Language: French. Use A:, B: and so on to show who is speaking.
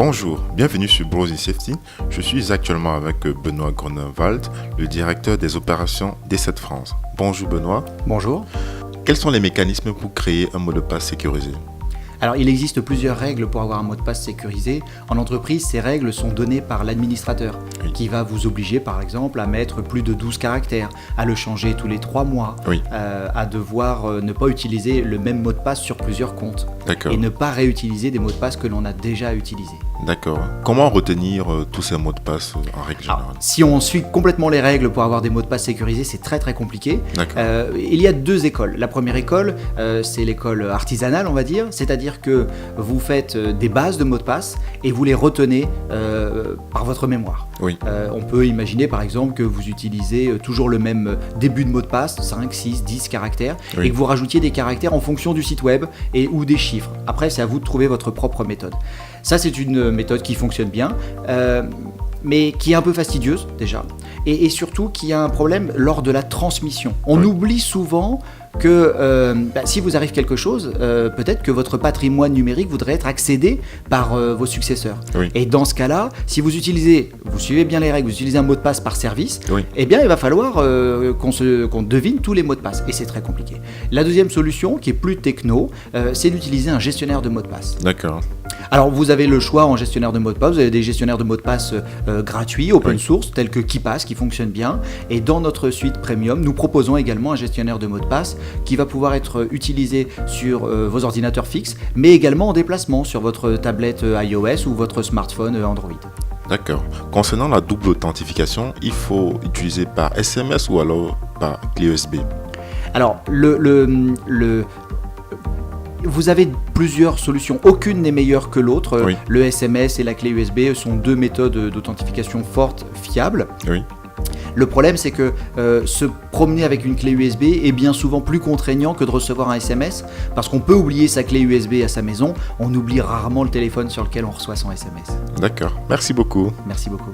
A: Bonjour, bienvenue sur Browsing Safety. Je suis actuellement avec Benoît Grunewald, le directeur des opérations d'E7 France. Bonjour Benoît.
B: Bonjour.
A: Quels sont les mécanismes pour créer un mot de passe sécurisé ?
B: Alors, il existe plusieurs règles pour avoir un mot de passe sécurisé. En entreprise, ces règles sont données par l'administrateur, qui va vous obliger, par exemple, à mettre plus de 12 caractères, à le changer tous les 3 mois, à devoir ne pas utiliser le même mot de passe sur plusieurs comptes, et ne pas réutiliser des mots de passe que l'on a déjà utilisés.
A: D'accord. Comment retenir tous ces mots de passe en règle générale ?
B: Alors, si on suit complètement les règles pour avoir des mots de passe sécurisés, c'est très très compliqué. Il y a 2 écoles. La première école, c'est l'école artisanale, on va dire, c'est-à-dire que vous faites des bases de mots de passe et vous les retenez par votre mémoire. On peut imaginer par exemple que vous utilisez toujours le même début de mot de passe, 5, 6, 10 caractères, et que vous rajoutiez des caractères en fonction du site web ou des chiffres. Après, c'est à vous de trouver votre propre méthode. Ça, c'est une méthode qui fonctionne bien, mais qui est un peu fastidieuse déjà, et surtout qui a un problème lors de la transmission. On oublie souvent que si vous arrive quelque chose, peut-être que votre patrimoine numérique voudrait être accédé par vos successeurs. Et dans ce cas-là, si vous suivez bien les règles, vous utilisez un mot de passe par service, eh bien il va falloir qu'on devine tous les mots de passe, et c'est très compliqué. La deuxième solution, qui est plus techno, c'est d'utiliser un gestionnaire de mots de passe.
A: D'accord.
B: Alors vous avez le choix en gestionnaire de mots de passe, vous avez des gestionnaires de mots de passe gratuits, open source, tels que KeePass, qui fonctionnent bien, et dans notre suite premium, nous proposons également un gestionnaire de mots de passe qui va pouvoir être utilisé sur vos ordinateurs fixes, mais également en déplacement sur votre tablette iOS ou votre smartphone Android. D'accord.
A: Concernant la double authentification, il faut utiliser par SMS ou alors par clé USB ?
B: Alors, vous avez plusieurs solutions, aucune n'est meilleure que l'autre. Le SMS et la clé USB sont 2 méthodes d'authentification fortes, fiables. Le problème, c'est que se promener avec une clé USB est bien souvent plus contraignant que de recevoir un SMS, parce qu'on peut oublier sa clé USB à sa maison, on oublie rarement le téléphone sur lequel on reçoit son SMS.
A: D'accord, merci beaucoup.
B: Merci beaucoup.